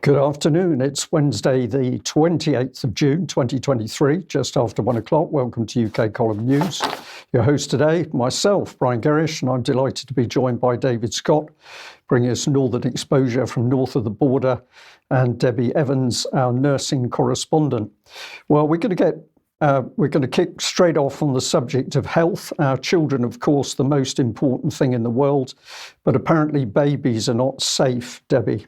Good afternoon. It's Wednesday, the 28th of June, 2023, just after 1 o'clock. Welcome to UK Column News. Your host today, myself, Brian Gerrish, and I'm delighted to be joined by David Scott, bringing us northern exposure from north of the border, and Debbie Evans, our nursing correspondent. Well, we're going to kick straight off on the subject of health. Our children, of course, the most important thing in the world, but apparently babies are not safe, Debbie.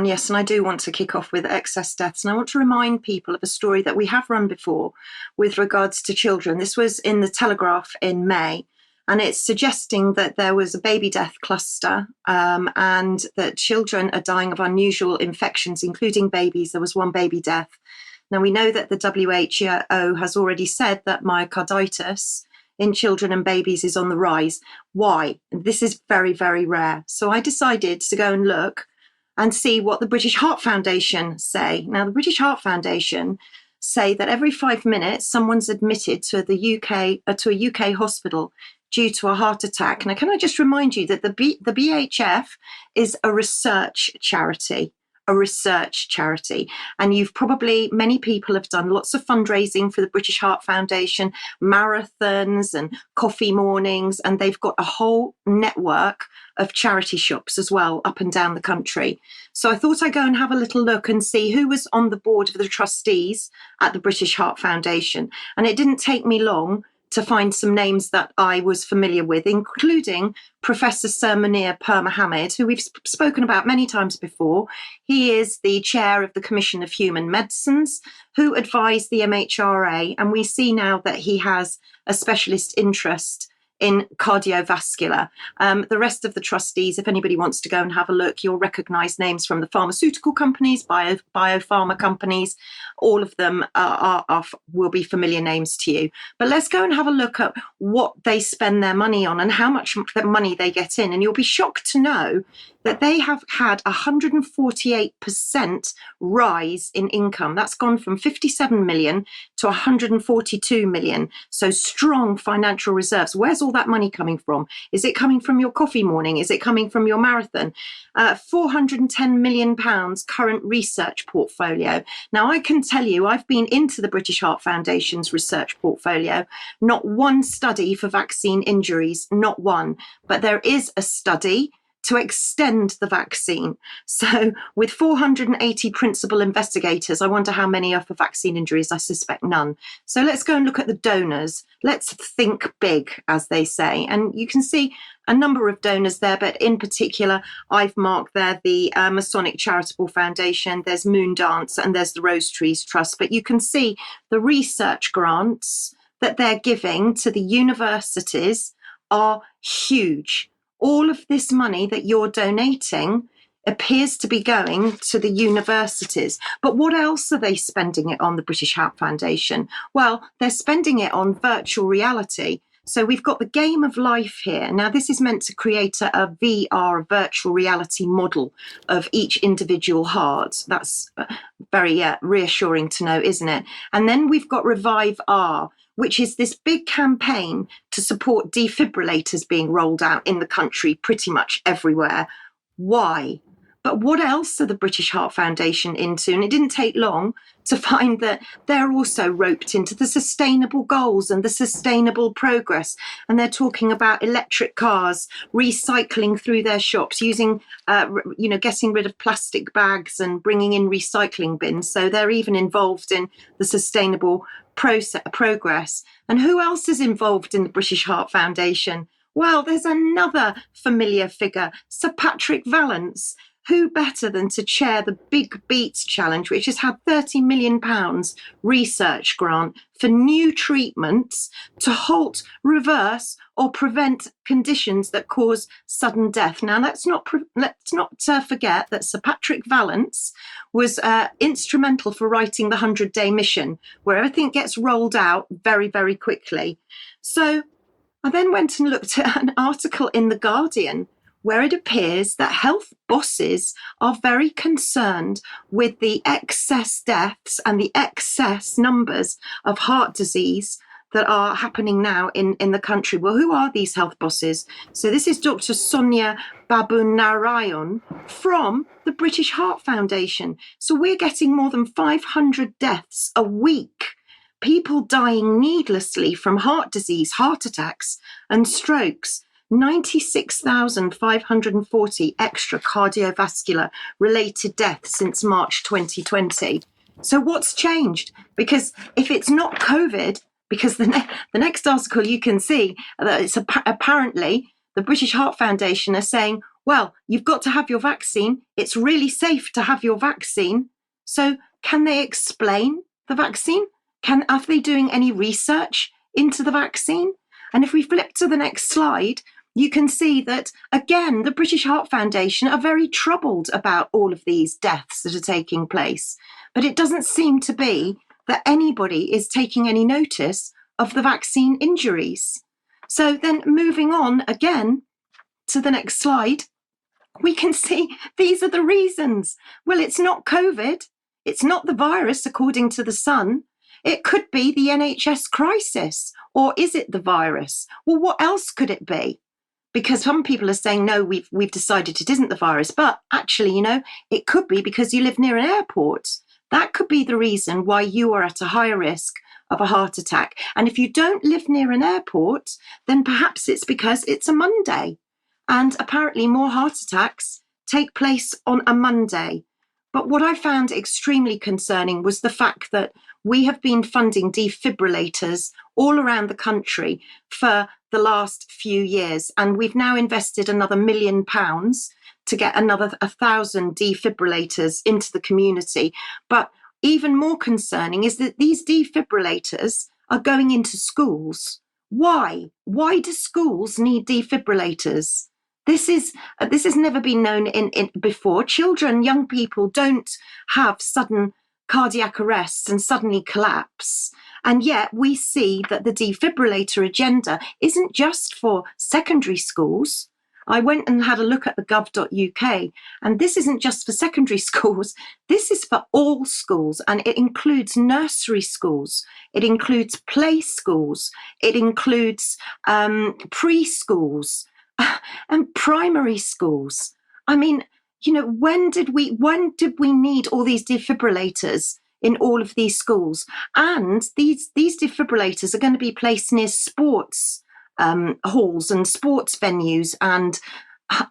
Yes, and I do want to kick off with excess deaths. And I want to remind people of a story that we have run before with regards to children. This was in the Telegraph in May, and it's suggesting that there was a baby death cluster and that children are dying of unusual infections, including babies. There was one baby death. Now, we know that the WHO has already said that myocarditis in children and babies is on the rise. Why? This is very, very rare. So I decided to go and look and see what the British Heart Foundation say. Now, the British Heart Foundation say that every 5 minutes, someone's admitted to a UK hospital due to a heart attack. Now, can I just remind you that the BHF is a research charity. And many people have done lots of fundraising for the British Heart Foundation, marathons and coffee mornings, and they've got a whole network of charity shops as well up and down the country. So I thought I'd go and have a little look and see who was on the board of the trustees at the British Heart Foundation. And it didn't take me long to find some names that I was familiar with, including Professor Sir Munir Mohammed, who we've spoken about many times before. He is the chair of the Commission of Human Medicines, who advised the MHRA, and we see now that he has a specialist interest in cardiovascular. The rest of the trustees, if anybody wants to go and have a look, you'll recognise names from the pharmaceutical companies, biopharma companies. All of them will be familiar names to you. But let's go and have a look at what they spend their money on and how much money they get in. And you'll be shocked to know that they have had 148% rise in income. That's gone from 57 million to 142 million. So strong financial reserves. Where's all that money coming from? Is it coming from your coffee morning? Is it coming from your marathon? 410 million pounds current research portfolio. Now, I can tell you, I've been into the British Heart Foundation's research portfolio. Not one study for vaccine injuries, not one. But there is a study to extend the vaccine. So with 480 principal investigators, I wonder how many are for vaccine injuries. I suspect none. So let's go and look at the donors. Let's think big, as they say. And you can see a number of donors there, but in particular, I've marked there the Masonic Charitable Foundation, there's Moondance, and there's the Rose Trees Trust. But you can see the research grants that they're giving to the universities are huge. All of this money that you're donating appears to be going to the universities. But what else are they spending it on, the British Heart Foundation? Well, they're spending it on virtual reality. So we've got the game of life here. Now, this is meant to create a VR, virtual reality model of each individual heart. That's very reassuring to know, isn't it? And then we've got Revive R, which is this big campaign to support defibrillators being rolled out in the country pretty much everywhere. Why? But what else are the British Heart Foundation into? And it didn't take long to find that they're also roped into the sustainable goals and the sustainable progress. And they're talking about electric cars, recycling through their shops, using, getting rid of plastic bags and bringing in recycling bins. So they're even involved in the sustainable progress. And who else is involved in the British Heart Foundation? Well, there's another familiar figure, Sir Patrick Vallance. Who better than to chair the Big Beats Challenge, which has had £30 million research grant for new treatments to halt, reverse, or prevent conditions that cause sudden death. Now, let's not forget that Sir Patrick Vallance was instrumental for writing the 100-Day Mission, where everything gets rolled out very, very quickly. So I then went and looked at an article in The Guardian where it appears that health bosses are very concerned with the excess deaths and the excess numbers of heart disease that are happening now in the country. Well, who are these health bosses? So this is Dr. Sonia Babunarayan from the British Heart Foundation. So we're getting more than 500 deaths a week. People dying needlessly from heart disease, heart attacks and strokes. 96,540 extra cardiovascular related deaths since March 2020. So what's changed? Because if it's not COVID, because the next article you can see that it's apparently the British Heart Foundation are saying, well, you've got to have your vaccine. It's really safe to have your vaccine. So can they explain the vaccine? Are they doing any research into the vaccine? And if we flip to the next slide, you can see that, again, the British Heart Foundation are very troubled about all of these deaths that are taking place. But it doesn't seem to be that anybody is taking any notice of the vaccine injuries. So then moving on again to the next slide, we can see these are the reasons. Well, it's not COVID. It's not the virus, according to The Sun. It could be the NHS crisis. Or is it the virus? Well, what else could it be? Because some people are saying, no, we've decided it isn't the virus. But actually, it could be because you live near an airport. That could be the reason why you are at a higher risk of a heart attack. And if you don't live near an airport, then perhaps it's because it's a Monday. And apparently more heart attacks take place on a Monday. But what I found extremely concerning was the fact that we have been funding defibrillators all around the country for the last few years. And we've now invested another £1 million to get another 1,000 defibrillators into the community. But even more concerning is that these defibrillators are going into schools. Why? Why do schools need defibrillators? This has never been known in before. Children, young people don't have sudden cardiac arrests and suddenly collapse. And yet we see that the defibrillator agenda isn't just for secondary schools. I went and had a look at the gov.uk, and this isn't just for secondary schools. This is for all schools, and it includes nursery schools. It includes play schools. It includes preschools and primary schools. I mean, when did we need all these defibrillators in all of these schools? And these defibrillators are going to be placed near sports halls and sports venues. And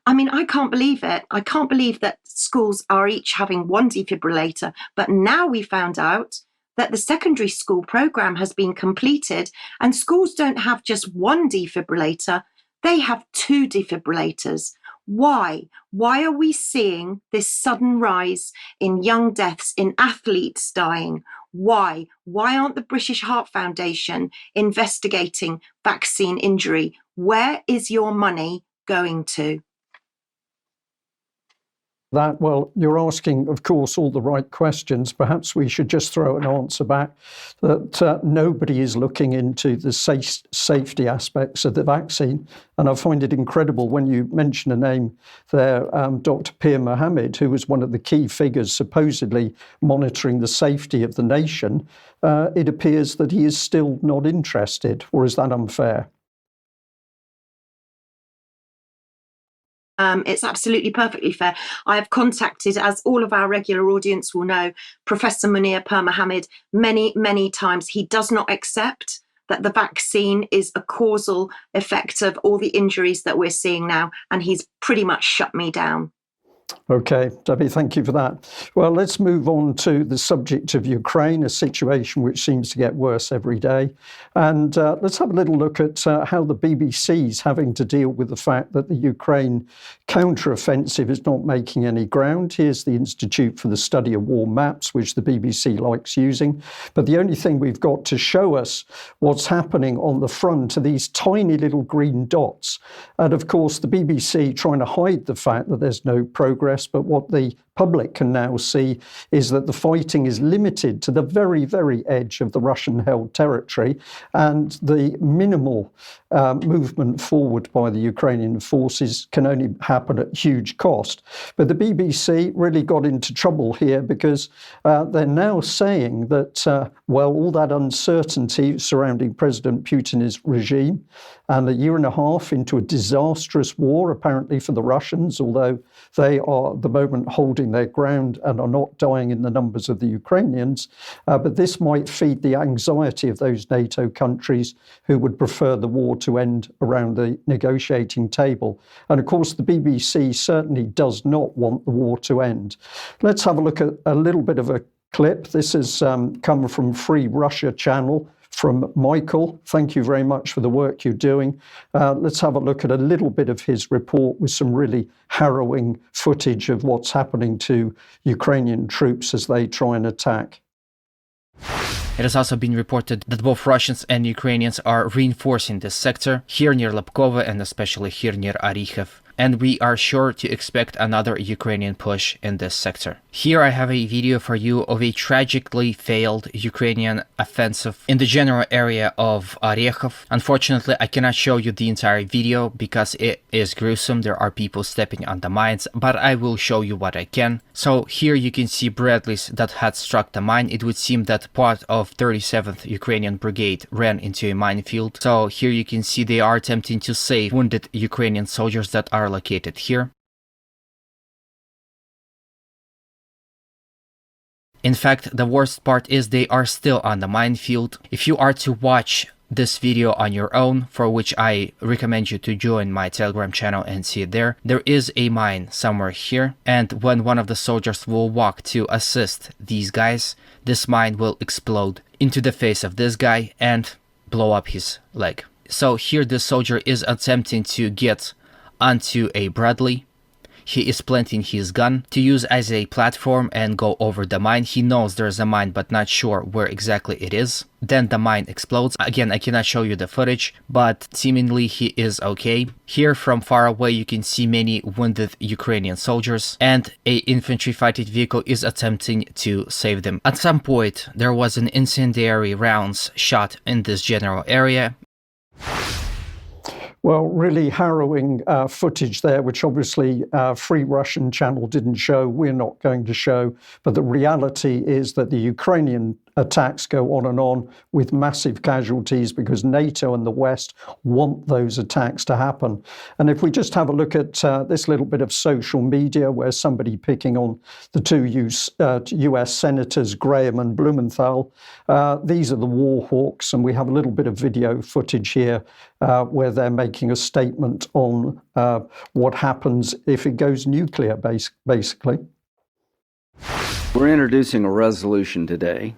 I mean, I can't believe it. I can't believe that schools are each having one defibrillator. But now we found out that the secondary school program has been completed and schools don't have just one defibrillator. They have 2 defibrillators. Why? Why are we seeing this sudden rise in young deaths, in athletes dying? Why? Why aren't the British Heart Foundation investigating vaccine injury? Where is your money going to? Well, you're asking, of course, all the right questions. Perhaps we should just throw an answer back that nobody is looking into the safety aspects of the vaccine. And I find it incredible when you mention a name there, Dr. Pir Mohammed, who was one of the key figures supposedly monitoring the safety of the nation. It appears that he is still not interested, or is that unfair? It's absolutely perfectly fair. I have contacted, as all of our regular audience will know, Professor Munir Pir Mohammed many, many times. He does not accept that the vaccine is a causal effect of all the injuries that we're seeing now, and he's pretty much shut me down. Okay, Debbie, thank you for that. Well, let's move on to the subject of Ukraine, a situation which seems to get worse every day. And let's have a little look at how the BBC is having to deal with the fact that the Ukraine counter-offensive is not making any ground. Here's the Institute for the Study of War maps, which the BBC likes using. But the only thing we've got to show us what's happening on the front are these tiny little green dots. And of course, the BBC trying to hide the fact that there's no progress. But what the public can now see is that the fighting is limited to the very, very edge of the Russian-held territory, and the minimal movement forward by the Ukrainian forces can only happen at huge cost. But the BBC really got into trouble here because they're now saying that, well, all that uncertainty surrounding President Putin's regime and a year and a half into a disastrous war, apparently for the Russians, although they are at the moment holding their ground and are not dying in the numbers of the Ukrainians. But this might feed the anxiety of those NATO countries who would prefer the war to end around the negotiating table. And of course, the BBC certainly does not want the war to end. Let's have a look at a little bit of a clip. This has come from Free Russia channel from Michael. Thank you very much for the work you're doing. Let's have a look at a little bit of his report with some really harrowing footage of what's happening to Ukrainian troops as they try and attack. It has also been reported that both Russians and Ukrainians are reinforcing this sector, here near Lapkovo and especially here near Orikhiv. And we are sure to expect another Ukrainian push in this sector. Here I have a video for you of a tragically failed Ukrainian offensive in the general area of Orikhiv. Unfortunately, I cannot show you the entire video because it is gruesome. There are people stepping on the mines, but I will show you what I can. So here you can see Bradleys that had struck the mine. It would seem that part of 37th Ukrainian Brigade ran into a minefield. So here you can see they are attempting to save wounded Ukrainian soldiers that are located here. In fact, the worst part is they are still on the minefield. If you are to watch this video on your own, for which I recommend you to join my Telegram channel and see it there, there is a mine somewhere here, and when one of the soldiers will walk to assist these guys, this mine will explode into the face of this guy and blow up his leg. So here this soldier is attempting to get onto a Bradley. He is planting his gun to use as a platform and go over the mine. He knows there's a mine but not sure where exactly it is. Then the mine explodes. Again, I cannot show you the footage, but seemingly he is okay. Here from far away you can see many wounded Ukrainian soldiers, and a infantry fighting vehicle is attempting to save them. At some point there was an incendiary rounds shot in this general area. Well, really harrowing footage there, which obviously Free Russian channel didn't show. We're not going to show. But the reality is that the Ukrainian attacks go on with massive casualties because NATO and the West want those attacks to happen. And if we just have a look at this little bit of social media where somebody picking on the two US Senators, Graham and Blumenthal, these are the war hawks, and we have a little bit of video footage here where they're making a statement on what happens if it goes nuclear, basically. We're introducing a resolution today,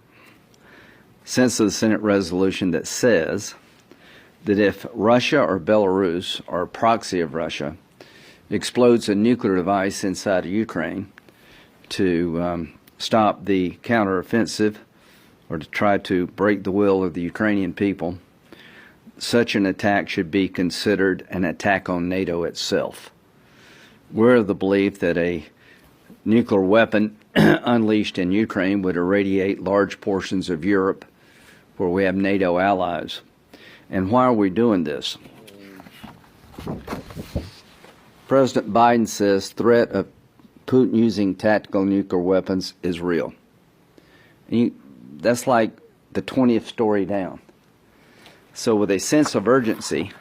since the Senate resolution that says that if Russia or Belarus, or a proxy of Russia, explodes a nuclear device inside of Ukraine to stop the counteroffensive or to try to break the will of the Ukrainian people, such an attack should be considered an attack on NATO itself. We're of the belief that a nuclear weapon unleashed in Ukraine would irradiate large portions of Europe where we have NATO allies. And why are we doing this? President Biden says threat of Putin using tactical nuclear weapons is real. That's like the 20th story down. So with a sense of urgency,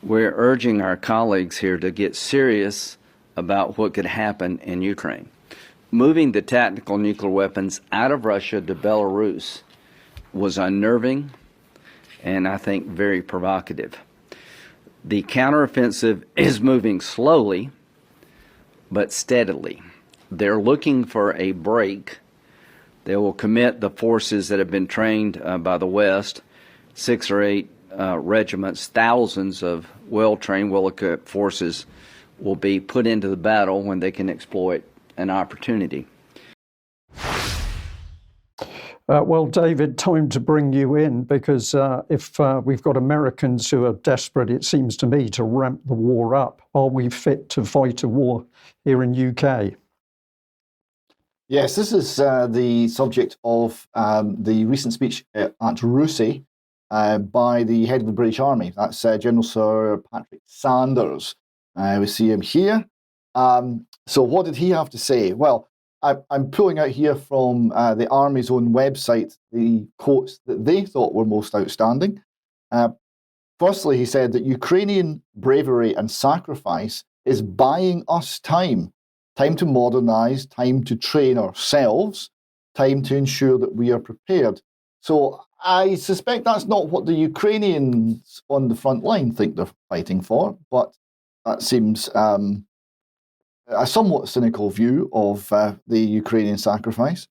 we're urging our colleagues here to get serious about what could happen in Ukraine. Moving the tactical nuclear weapons out of Russia to Belarus was unnerving and I think very provocative. The counteroffensive is moving slowly but steadily. They're looking for a break. They will commit the forces that have been trained by the West, 6 or 8 regiments, thousands of well-trained, well-equipped forces will be put into the battle when they can exploit an opportunity. Well, David, time to bring you in, because if we've got Americans who are desperate, it seems to me, to ramp the war up, are we fit to fight a war here in UK? Yes, this is the subject of the recent speech at Russie by the head of the British Army. That's General Sir Patrick Sanders. We see him here. So what did he have to say? Well, I'm pulling out here from the Army's own website the quotes that they thought were most outstanding. Firstly, he said that Ukrainian bravery and sacrifice is buying us time to modernize, time to train ourselves, time to ensure that we are prepared. So I suspect that's not what the Ukrainians on the front line think they're fighting for, but that seems a somewhat cynical view of the Ukrainian sacrifice.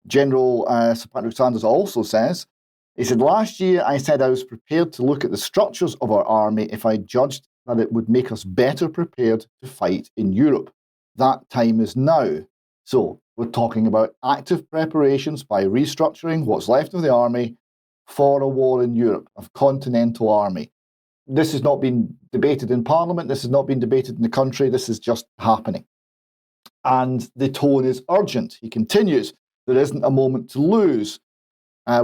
General Sir Patrick Sanders also says, he said, last year I said I was prepared to look at the structures of our army if I judged that it would make us better prepared to fight in Europe. That time is now. So we're talking about active preparations by restructuring what's left of the army for a war in Europe, a continental army. This has not been debated in Parliament. This has not been debated in the country. This is just happening. And the tone is urgent. He continues, there isn't a moment to lose.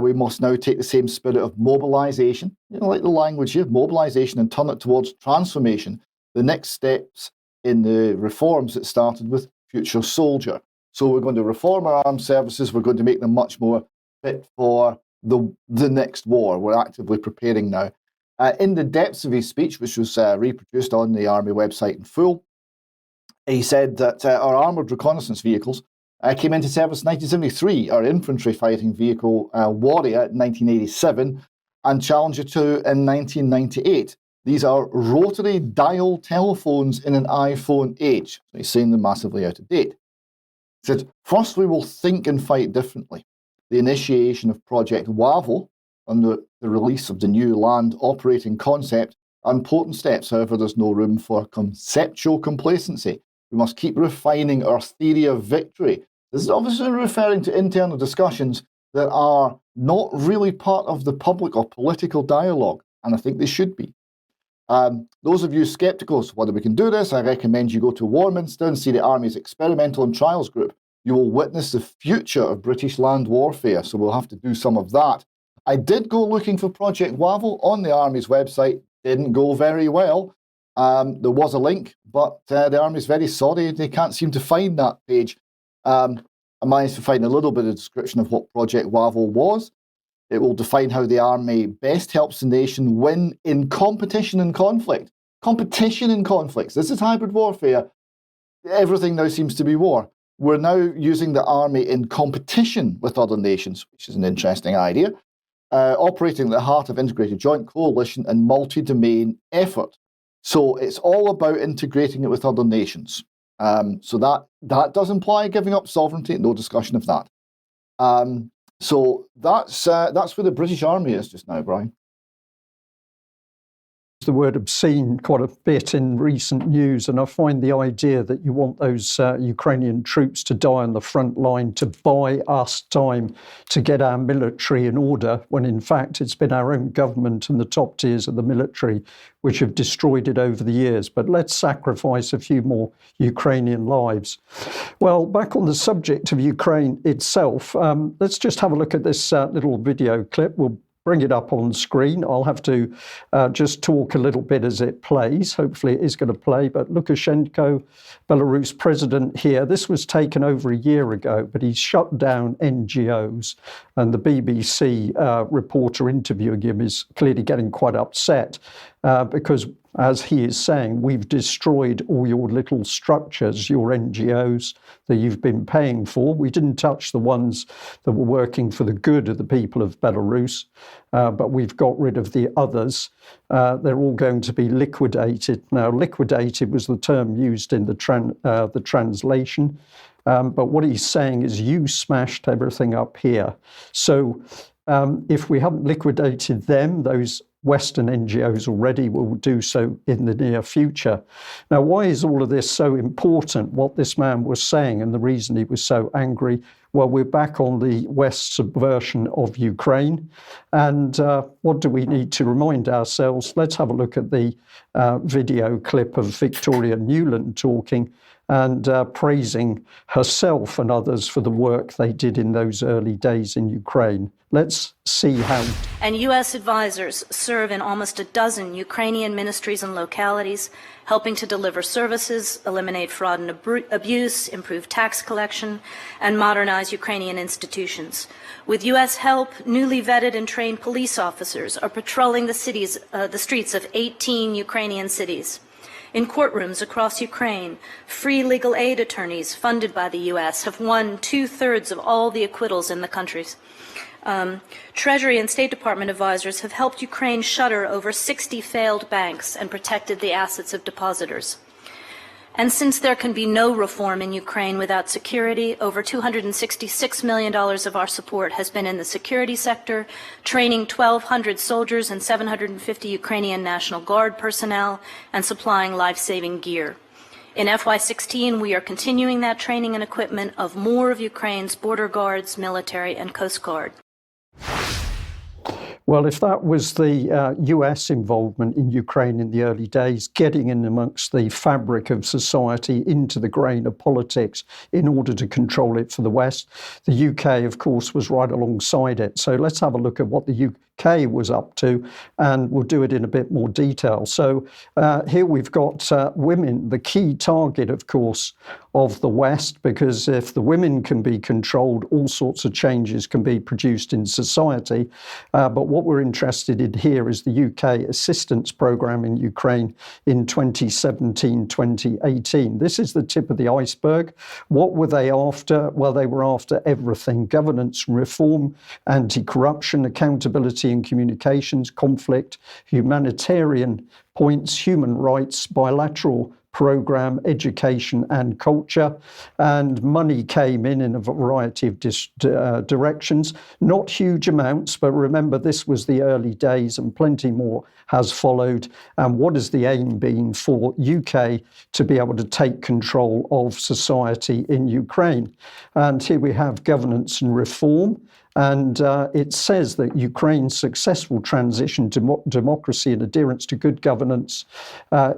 We must now take the same spirit of mobilisation, like the language here, mobilisation, and turn it towards transformation, the next steps in the reforms that started with Future Soldier. So we're going to reform our armed services. We're going to make them much more fit for the next war. We're actively preparing now. In the depths of his speech, which was reproduced on the Army website in full, he said that our armoured reconnaissance vehicles came into service in 1973, our infantry fighting vehicle Warrior in 1987, and Challenger 2 in 1998. These are rotary dial telephones in an iPhone age. So he's saying they're massively out of date. He said, first we will think and fight differently. The initiation of Project WAVO and the release of the new land operating concept are important steps. However, there's no room for conceptual complacency. We must keep refining our theory of victory. This is obviously referring to internal discussions that are not really part of the public or political dialogue, and I think they should be. Those of you sceptical as to whether we can do this, I recommend you go to Warminster and see the Army's Experimental and Trials Group. You will witness the future of British land warfare, so we'll have to do some of that. I did go looking for Project WAVO on the Army's website. Didn't go very well. There was a link, but the Army's very sorry. They can't seem to find that page. I managed to find a little bit of description of what Project WAVO was. It will define how the Army best helps the nation win in competition and conflict. Competition and conflicts. This is hybrid warfare. Everything now seems to be war. We're now using the Army in competition with other nations, which is an interesting idea. Operating at the heart of integrated joint coalition and multi-domain effort. So it's all about integrating it with other nations. So that does imply giving up sovereignty. No discussion of that. So that's where the British Army is just now, Brian. The word obscene quite a bit in recent news, and I find the idea that you want those Ukrainian troops to die on the front line to buy us time to get our military in order, when in fact it's been our own government and the top tiers of the military which have destroyed it over the years. But let's sacrifice a few more Ukrainian lives. Well, back on the subject of Ukraine itself, let's just have a look at this little video clip. We'll bring it up on screen. I'll have to just talk a little bit as it plays. Hopefully it is going to play. But Lukashenko, Belarus president here, this was taken over a year ago, but he's shut down NGOs. And the BBC reporter interviewing him is clearly getting quite upset because, as he is saying, we've destroyed all your little structures, your NGOs that you've been paying for. We didn't touch the ones that were working for the good of the people of Belarus, but we've got rid of the others. They're all going to be liquidated. Now, liquidated was the term used in the translation, but what he's saying is you smashed everything up here. So if we haven't liquidated them, those Western NGOs already, will do so in the near future. Now, why is all of this so important, what this man was saying and the reason he was so angry? Well, we're back on the West's subversion of Ukraine. And what do we need to remind ourselves? Let's have a look at the video clip of Victoria Nuland talking and praising herself and others for the work they did in those early days in Ukraine. Let's see how. And U.S. advisors serve in almost a dozen Ukrainian ministries and localities, helping to deliver services, eliminate fraud and abuse, improve tax collection, and modernize Ukrainian institutions. With U.S. help, newly vetted and trained police officers are patrolling the streets of 18 Ukrainian cities. In courtrooms across Ukraine, free legal aid attorneys funded by the U.S. have won 2/3 of all the acquittals in the countries. Treasury and State Department advisors have helped Ukraine shutter over 60 failed banks and protected the assets of depositors. And since there can be no reform in Ukraine without security, over $266 million of our support has been in the security sector, training 1,200 soldiers and 750 Ukrainian National Guard personnel, and supplying life-saving gear. In FY16, we are continuing that training and equipment of more of Ukraine's border guards, military, and Coast Guard. Well, if that was the US involvement in Ukraine in the early days, getting in amongst the fabric of society into the grain of politics in order to control it for the West, the UK, of course, was right alongside it. So let's have a look at what the UK was up to, and we'll do it in a bit more detail. So here we've got women, the key target, of course, of the West, because if the women can be controlled, all sorts of changes can be produced in society. But what we're interested in here is the UK assistance programme in Ukraine in 2017-2018. This is the tip of the iceberg. What were they after? Well, they were after everything: governance reform, anti-corruption, accountability in communications, conflict, humanitarian points, human rights, bilateral programme, education and culture, and money came in a variety of directions. Not huge amounts, but remember, this was the early days and plenty more has followed. And what has the aim been for UK to be able to take control of society in Ukraine? And here we have governance and reform. And it says that Ukraine's successful transition to democracy and adherence to good governance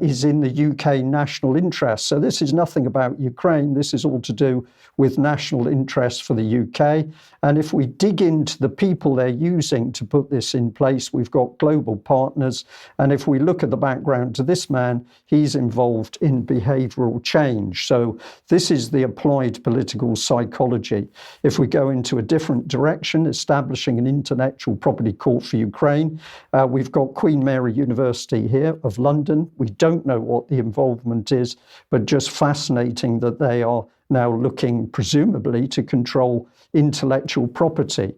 is in the UK national interest. So this is nothing about Ukraine. This is all to do with national interest for the UK. And if we dig into the people they're using to put this in place, we've got global partners. And if we look at the background to this man, he's involved in behavioural change. So this is the applied political psychology. If we go into a different direction, establishing an intellectual property court for Ukraine. We've got Queen Mary University here of London. We don't know what the involvement is, but just fascinating that they are now looking, presumably, to control intellectual property.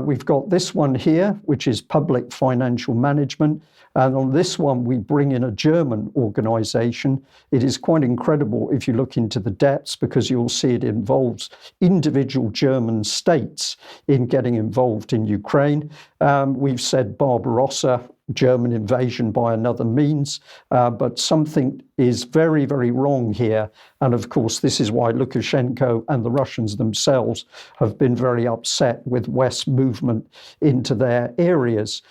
We've got this one here, which is public financial management. And on this one, we bring in a German organisation. It is quite incredible if you look into the depths, because you'll see it involves individual German states in getting involved in Ukraine. We've said Barbarossa, German invasion by another means, but something is very, very wrong here. And of course, this is why Lukashenko and the Russians themselves have been very upset with West movement into their areas.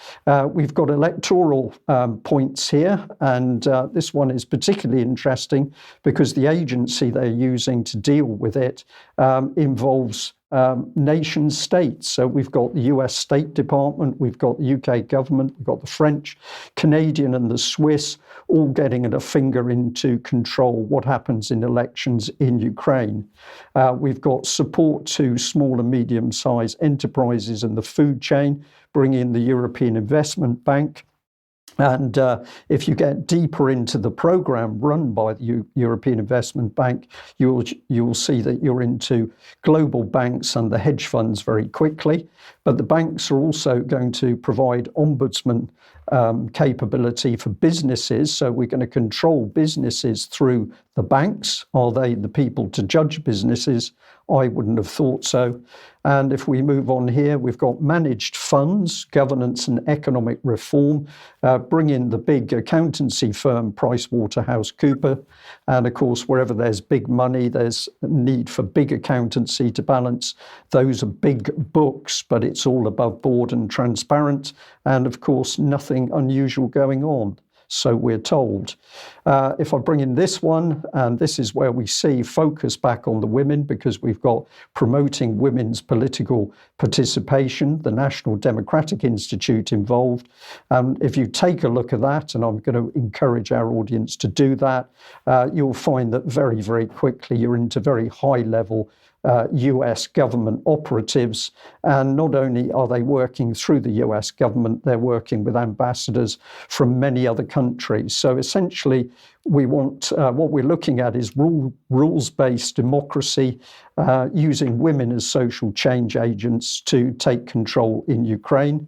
We've got electoral points here, and this one is particularly interesting because the agency they're using to deal with it involves nation states. So we've got the US State Department, we've got the UK government, we've got the French, Canadian and the Swiss all getting a finger into control what happens in elections in Ukraine. We've got support to small and medium-sized enterprises and the food chain, bring in the European Investment Bank. And if you get deeper into the program run by the European Investment Bank, you'll see that you're into global banks and the hedge funds very quickly. But the banks are also going to provide ombudsman capability for businesses. So we're going to control businesses through the banks. Are they the people to judge businesses? I wouldn't have thought so. And if we move on here, we've got managed funds, governance and economic reform, bring in the big accountancy firm, PricewaterhouseCoopers. And of course, wherever there's big money, there's a need for big accountancy to balance. Those are big books, but it's all above board and transparent. And of course, nothing unusual going on. so we're told. If I bring in this one, and this is where we see focus back on the women, because we've got promoting women's political participation, the National Democratic Institute involved. If you take a look at that, and I'm going to encourage our audience to do that, you'll find that very, very quickly you're into very high level US government operatives, and not only are they working through the US government, they're working with ambassadors from many other countries. So essentially, we want what we're looking at is rules-based democracy, using women as social change agents to take control in Ukraine.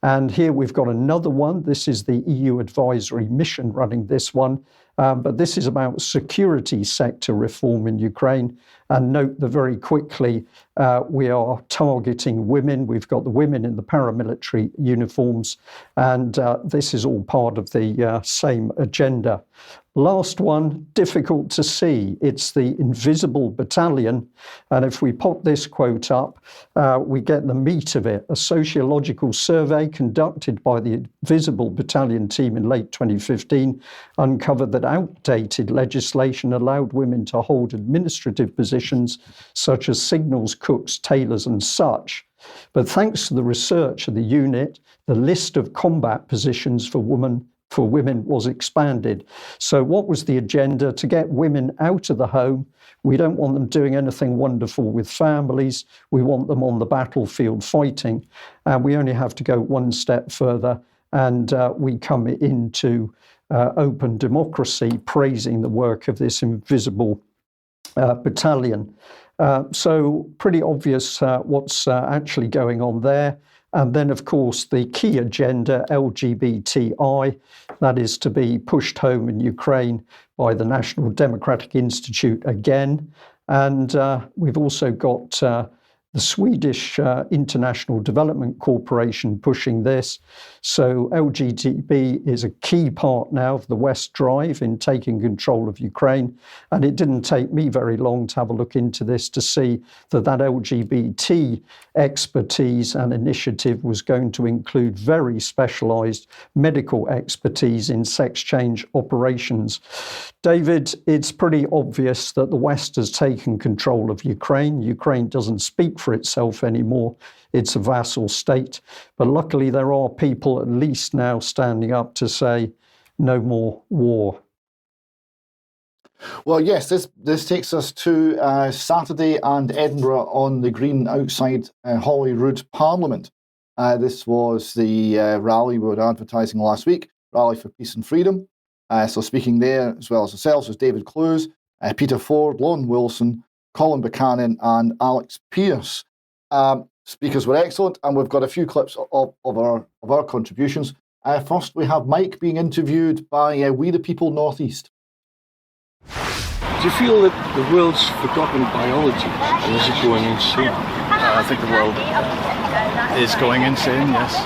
And here we've got another one. This is the EU advisory mission running this one. But this is about security sector reform in Ukraine. And note that very quickly we are targeting women. We've got the women in the paramilitary uniforms, and this is all part of the same agenda. Last one, difficult to see. It's the invisible battalion. And if we pop this quote up, we get the meat of it. A sociological survey conducted by the Invisible Battalion team in late 2015 uncovered that outdated legislation allowed women to hold administrative positions such as signals, cooks, tailors, and such. But thanks to the research of the unit, the list of combat positions for women was expanded. So what was the agenda? To get women out of the home. We don't want them doing anything wonderful with families. We want them on the battlefield fighting. And we only have to go one step further, and we come into open democracy, praising the work of this invisible battalion. So pretty obvious what's actually going on there. And then, of course, the key agenda, LGBTI, that is to be pushed home in Ukraine by the National Democratic Institute again. And we've also got the Swedish International Development Corporation pushing this. So LGTB is a key part now of the West drive in taking control of Ukraine. And it didn't take me very long to have a look into this to see that LGBT expertise and initiative was going to include very specialized medical expertise in sex change operations. David, it's pretty obvious that the West has taken control of Ukraine. Ukraine doesn't speak for itself anymore. It's a vassal state. But luckily, there are people at least now standing up to say, no more war. Well, yes, this takes us to Saturday and Edinburgh on the green outside Holyrood Parliament. This was the rally we were advertising last week, Rally for Peace and Freedom. So speaking there, as well as ourselves, was David Clues, Peter Ford, Lon Wilson, Colin Buchanan, and Alex Pearce. Speakers were excellent, and we've got a few clips of our contributions. First, we have Mike being interviewed by We the People North East. Do you feel that the world's forgotten biology, or is it going insane? I think the world is going insane, yes.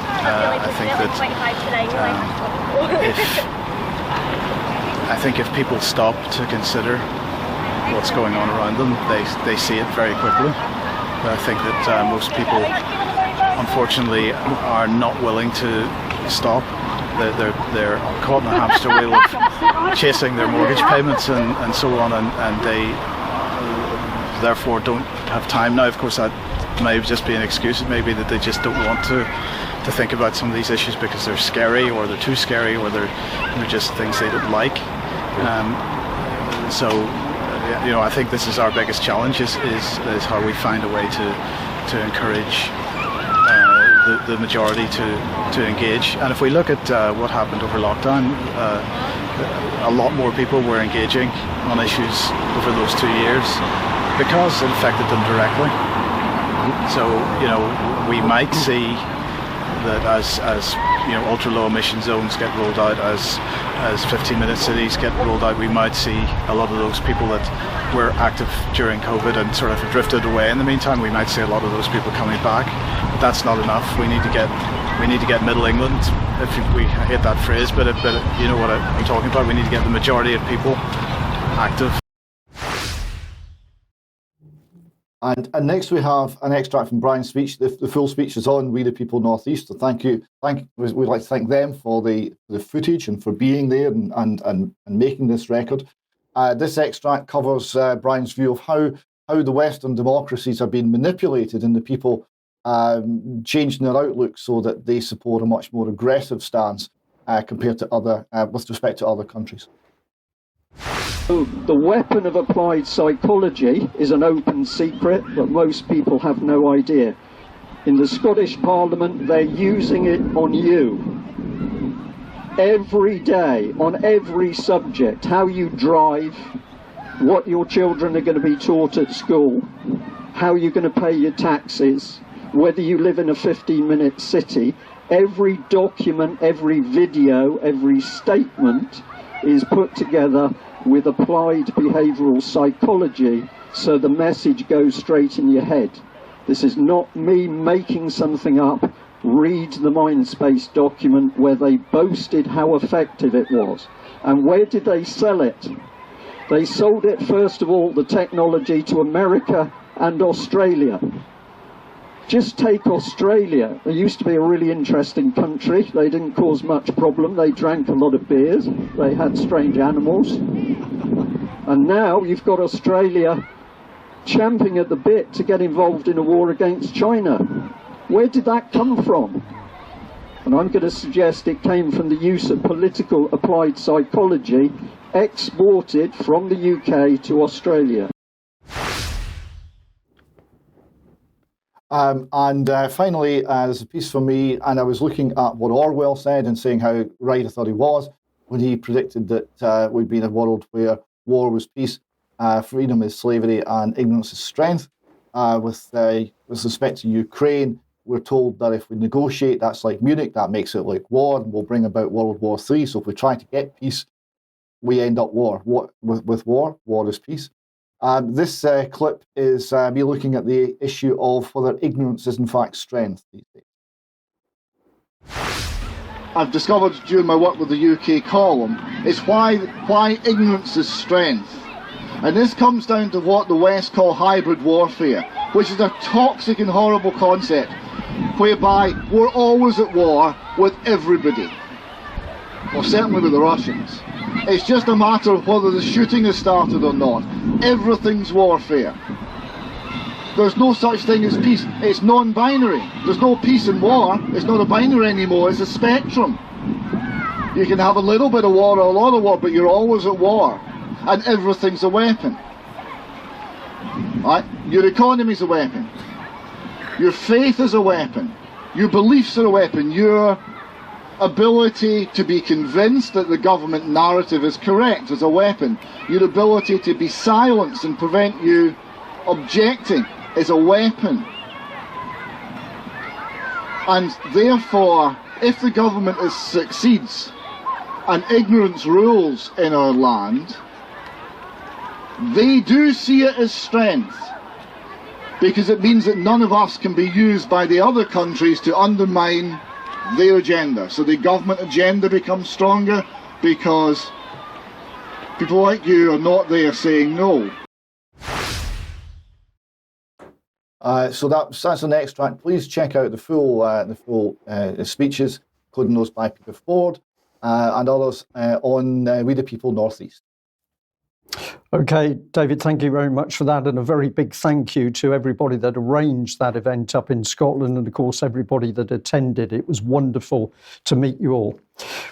I think if people stop to consider what's going on around them, they see it very quickly. But I think that most people, unfortunately, are not willing to stop. They're caught in a hamster wheel of chasing their mortgage payments and so on, and they therefore don't have time. Now, of course, that may just be an excuse. It may be that they just don't want to think about some of these issues because they're scary, or they're too scary, or they're just things they don't like. So, you know, I think this is our biggest challenge: is how we find a way to encourage the majority to engage. And if we look at what happened over lockdown, a lot more people were engaging on issues over those 2 years because it affected them directly. So, you know, we might see that as you know, ultra low emission zones get rolled out, as 15-minute cities get rolled out, we might see a lot of those people that were active during COVID and sort of drifted away. In the meantime, we might see a lot of those people coming back, but that's not enough. We need to get Middle England, I hate that phrase, but you know what I'm talking about. We need to get the majority of people active. And next we have an extract from Brian's speech. The full speech is on We the People Northeast. So thank you. We'd like to thank them for the footage and for being there and making this record. This extract covers Brian's view of how the Western democracies have been manipulated and the people changing their outlook so that they support a much more aggressive stance compared to with respect to other countries. So the weapon of applied psychology is an open secret, but most people have no idea. In the Scottish Parliament, they're using it on you. Every day, on every subject, how you drive, what your children are going to be taught at school, how you're going to pay your taxes, whether you live in a 15-minute city, every document, every video, every statement is put together with applied behavioural psychology, so the message goes straight in your head. This is not me making something up. Read the Mindspace document where they boasted how effective it was. And where did they sell it? They sold it, first of all, the technology to America and Australia. Just take Australia. It used to be a really interesting country. They didn't cause much problem. They drank a lot of beers. They had strange animals. And now you've got Australia champing at the bit to get involved in a war against China. Where did that come from? And I'm going to suggest it came from the use of political applied psychology exported from the UK to Australia. Finally, there's a piece from me, and I was looking at what Orwell said and saying how right I thought he was when he predicted that we'd be in a world where war was peace, freedom is slavery, and ignorance is strength. With respect to Ukraine, we're told that if we negotiate, that's like Munich, that makes it like war, and will bring about World War III. So if we try to get peace, we end up war. With war, war is peace. This clip is me looking at the issue of whether ignorance is in fact strength these days. I've discovered during my work with the UK column is why ignorance is strength. And this comes down to what the West call hybrid warfare, which is a toxic and horrible concept, whereby we're always at war with everybody. Well, certainly with the Russians. It's just a matter of whether the shooting has started or not. Everything's warfare. There's no such thing as peace. It's non-binary. There's no peace in war. It's not a binary anymore. It's a spectrum. You can have a little bit of war or a lot of war, but you're always at war. And everything's a weapon. Right? Your economy's a weapon. Your faith is a weapon. Your beliefs are a weapon. Your ability to be convinced that the government narrative is correct is a weapon. Your ability to be silenced and prevent you objecting is a weapon. And therefore, if the government succeeds and ignorance rules in our land, they do see it as strength, because it means that none of us can be used by the other countries to undermine their agenda. So the government agenda becomes stronger because people like you are not there saying no. So that's an extract. Please check out the full speeches, including those by Peter Ford and others on We the People Northeast. Okay, David, thank you very much for that, and a very big thank you to everybody that arranged that event up in Scotland, and of course everybody that attended. It was wonderful to meet you all.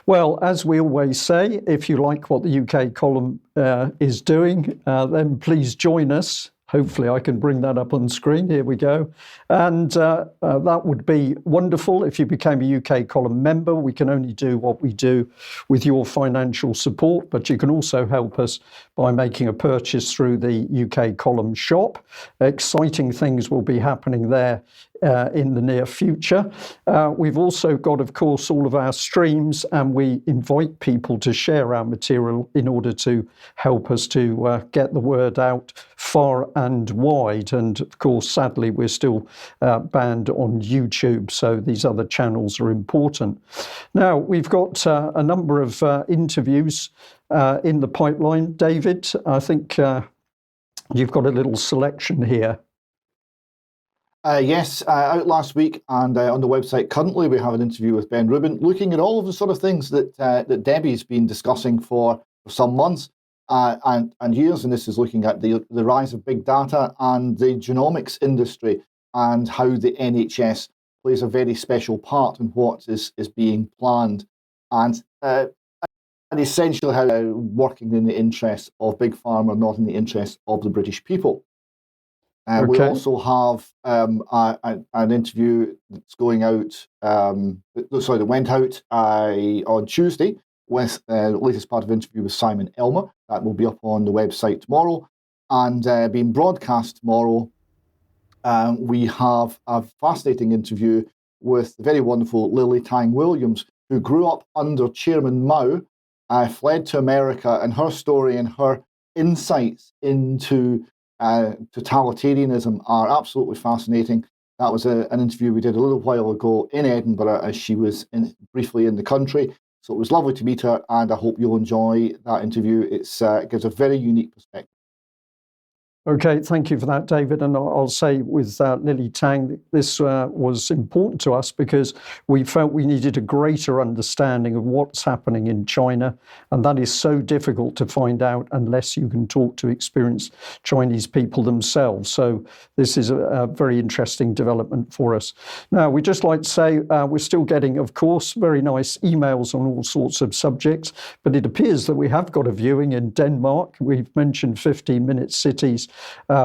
Well, as we always say, if you like what the UK column is doing, then please join us. Hopefully I can bring that up on screen. Here we go. And that would be wonderful if you became a UK column member. We can only do what we do with your financial support, but you can also help us by making a purchase through the UK column shop. Exciting things will be happening there in the near future. We've also got, of course, all of our streams, and we invite people to share our material in order to help us to get the word out far and wide. And of course, sadly, we're still banned on YouTube, so these other channels are important. Now, we've got a number of interviews in the pipeline. David, I think you've got a little selection here. Yes, out last week, and on the website currently we have an interview with Ben Rubin looking at all of the sort of things that Debbie's been discussing for some months and years, and this is looking at the rise of big data and the genomics industry and how the NHS plays a very special part in what is being planned, and essentially how working in the interests of Big Pharma, not in the interests of the British people. We also have an interview that's going out, that went out on Tuesday with the latest part of the interview with Simon Elmer. That will be up on the website tomorrow and being broadcast tomorrow. We have a fascinating interview with the very wonderful Lily Tang Williams, who grew up under Chairman Mao, fled to America, and her story and her insights into totalitarianism are absolutely fascinating. That was an interview we did a little while ago in Edinburgh as she was briefly in the country. So it was lovely to meet her, and I hope you'll enjoy that interview. It gives a very unique perspective. Okay, thank you for that, David. And I'll say with Lily Tang, this was important to us because we felt we needed a greater understanding of what's happening in China. And that is so difficult to find out unless you can talk to experienced Chinese people themselves. So this is a very interesting development for us. Now, we'd just like to say we're still getting, of course, very nice emails on all sorts of subjects, but it appears that we have got a viewing in Denmark. We've mentioned 15-minute cities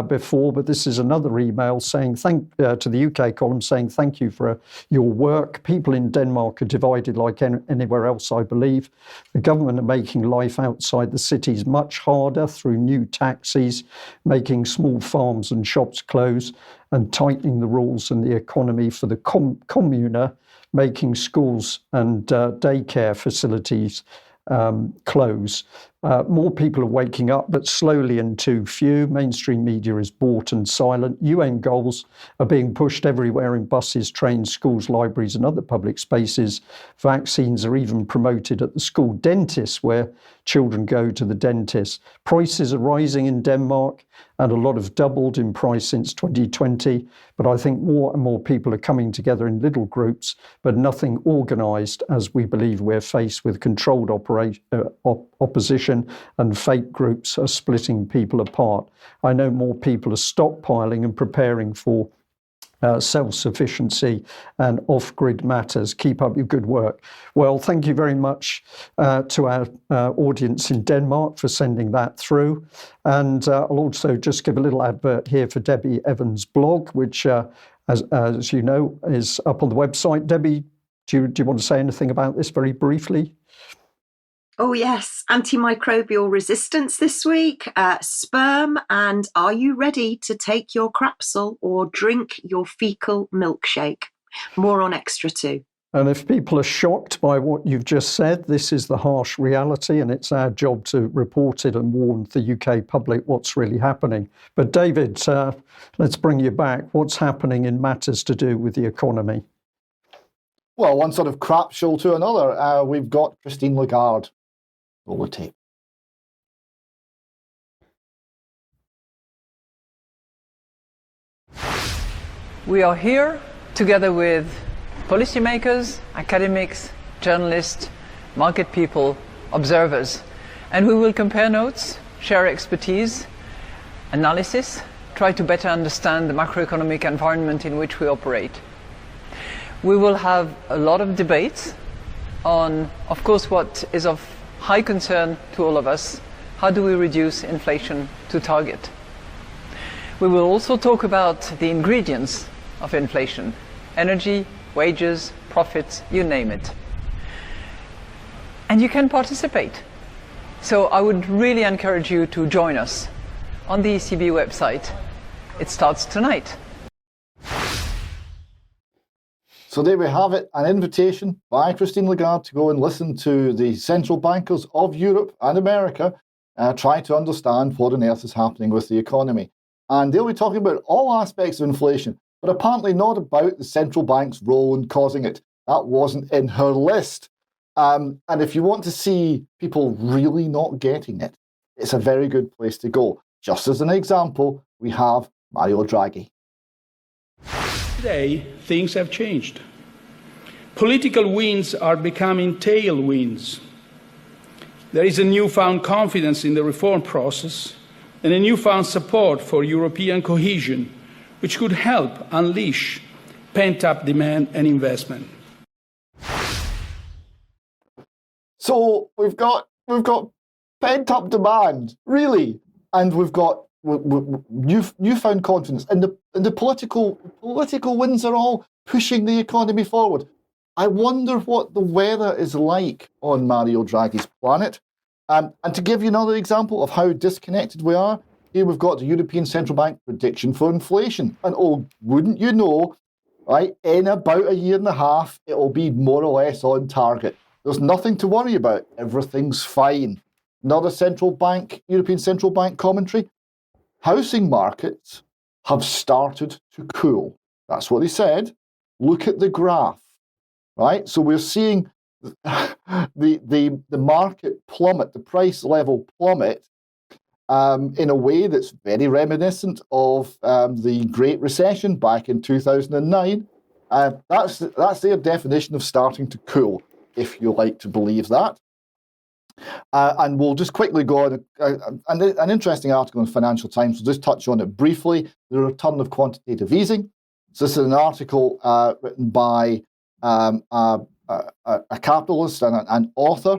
before, but this is another email saying to the UK column saying thank you for your work. People in Denmark are divided like anywhere else, I believe. The government are making life outside the cities much harder through new taxes, making small farms and shops close, and tightening the rules and the economy for the communer, making schools and daycare facilities close. More people are waking up, but slowly and too few. Mainstream media is bought and silent. UN goals are being pushed everywhere in buses, trains, schools, libraries, and other public spaces. Vaccines are even promoted at the school dentists where children go to the dentist. Prices are rising in Denmark, and a lot have doubled in price since 2020. But I think more and more people are coming together in little groups, but nothing organised, as we believe we're faced with controlled opposition, and fake groups are splitting people apart. I know more people are stockpiling and preparing for self-sufficiency and off-grid matters. Keep up your good work. Well, thank you very much to our audience in Denmark for sending that through. And I'll also just give a little advert here for Debbie Evans' blog, which, as you know, is up on the website. Debbie, do you want to say anything about this very briefly? Oh, yes. Antimicrobial resistance this week, sperm, and are you ready to take your crapsule or drink your fecal milkshake? More on Extra 2. And if people are shocked by what you've just said, this is the harsh reality, and it's our job to report it and warn the UK public what's really happening. But David, let's bring you back. What's happening in matters to do with the economy? Well, one sort of crapshow to another. We've got Christine Lagarde. Roll the tape. We are here together with policymakers, academics, journalists, market people, observers, and we will compare notes, share expertise, analysis, try to better understand the macroeconomic environment in which we operate. We will have a lot of debates on, of course, what is of high concern to all of us. How do we reduce inflation to target? We will also talk about the ingredients of inflation: energy, wages, profits, you name it. And you can participate. So I would really encourage you to join us on the ECB website. It starts tonight. So there we have it, an invitation by Christine Lagarde to go and listen to the central bankers of Europe and America try to understand what on earth is happening with the economy. And they'll be talking about all aspects of inflation, but apparently not about the central bank's role in causing it. That wasn't in her list. And if you want to see people really not getting it, it's a very good place to go. Just as an example, we have Mario Draghi. Today, things have changed. Political winds are becoming tailwinds. There is a newfound confidence in the reform process and a newfound support for European cohesion, which could help unleash pent-up demand and investment. So we've got pent-up demand, really, and we've got newfound confidence, and the political winds are all pushing the economy forward. I wonder what the weather is like on Mario Draghi's planet. And to give you another example of how disconnected we are, here we've got the European Central Bank prediction for inflation. And oh, wouldn't you know, right, in about a year and a half, it'll be more or less on target. There's nothing to worry about. Everything's fine. Another European Central Bank commentary. Housing markets have started to cool. That's what they said. Look at the graph. Right, so we're seeing the market plummet, the price level plummet, in a way that's very reminiscent of the Great Recession back in 2009. That's their definition of starting to cool, if you like to believe that. And we'll just quickly go on an interesting article in Financial Times. We'll just touch on it briefly. The return of quantitative easing. So this is an article written by a capitalist and an author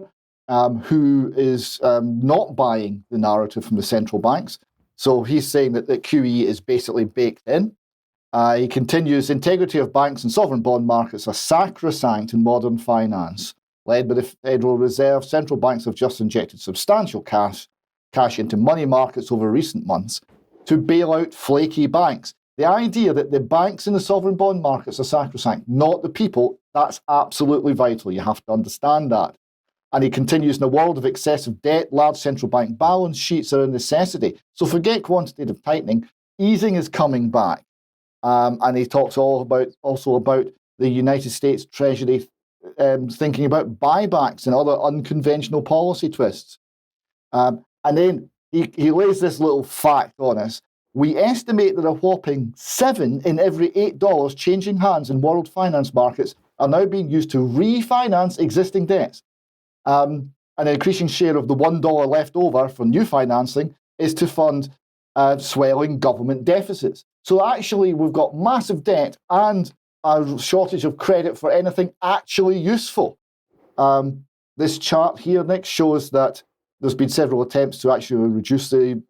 who is not buying the narrative from the central banks. So he's saying that QE is basically baked in. He continues, integrity of banks and sovereign bond markets are sacrosanct in modern finance. Led by the Federal Reserve, central banks have just injected substantial cash into money markets over recent months to bail out flaky banks. The idea that the banks in the sovereign bond markets are sacrosanct, not the people, that's absolutely vital. You have to understand that. And he continues, in a world of excessive debt, large central bank balance sheets are a necessity. So forget quantitative tightening. Easing is coming back. And he talks also about the United States Treasury thinking about buybacks and other unconventional policy twists. And then he lays this little fact on us. We estimate that a whopping 7 in every $8 changing hands in world finance markets are now being used to refinance existing debts. An increasing share of the $1 left over for new financing is to fund swelling government deficits. So actually, we've got massive debt and a shortage of credit for anything actually useful. This chart here, Nick, shows that there's been several attempts to actually reduce the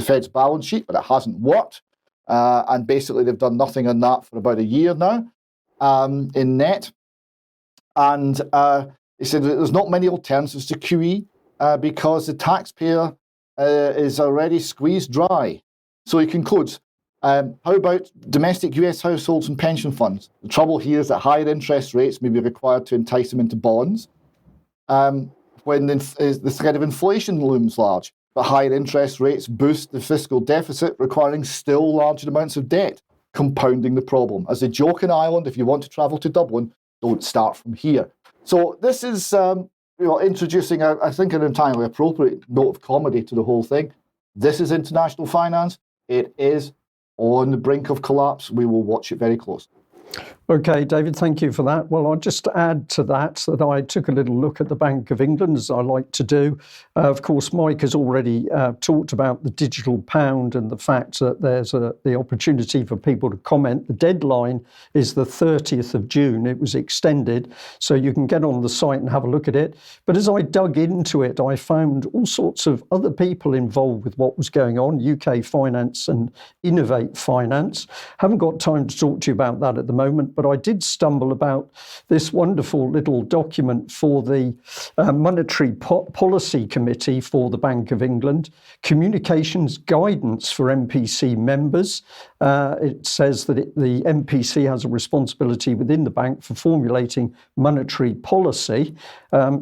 Fed's balance sheet, but it hasn't worked. And basically, they've done nothing on that for about a year now in net. And he said that there's not many alternatives to QE because the taxpayer is already squeezed dry. So he concludes, how about domestic US households and pension funds? The trouble here is that higher interest rates may be required to entice them into bonds. When the threat of inflation looms large, but higher interest rates boost the fiscal deficit, requiring still larger amounts of debt, compounding the problem. As a joke in Ireland, if you want to travel to Dublin, don't start from here. So this is introducing, I think, an entirely appropriate note of comedy to the whole thing. This is international finance. It is on the brink of collapse. We will watch it very closely. Okay, David, thank you for that. Well, I'll just add to that I took a little look at the Bank of England, as I like to do. Of course, Mike has already talked about the digital pound and the fact that there's the opportunity for people to comment. The deadline is the 30th of June. It was extended, so you can get on the site and have a look at it. But as I dug into it, I found all sorts of other people involved with what was going on, UK Finance and Innovate Finance. Haven't got time to talk to you about that at the moment, but I did stumble about this wonderful little document for the Monetary Policy Committee for the Bank of England, Communications Guidance for MPC Members. It says that the MPC has a responsibility within the bank for formulating monetary policy.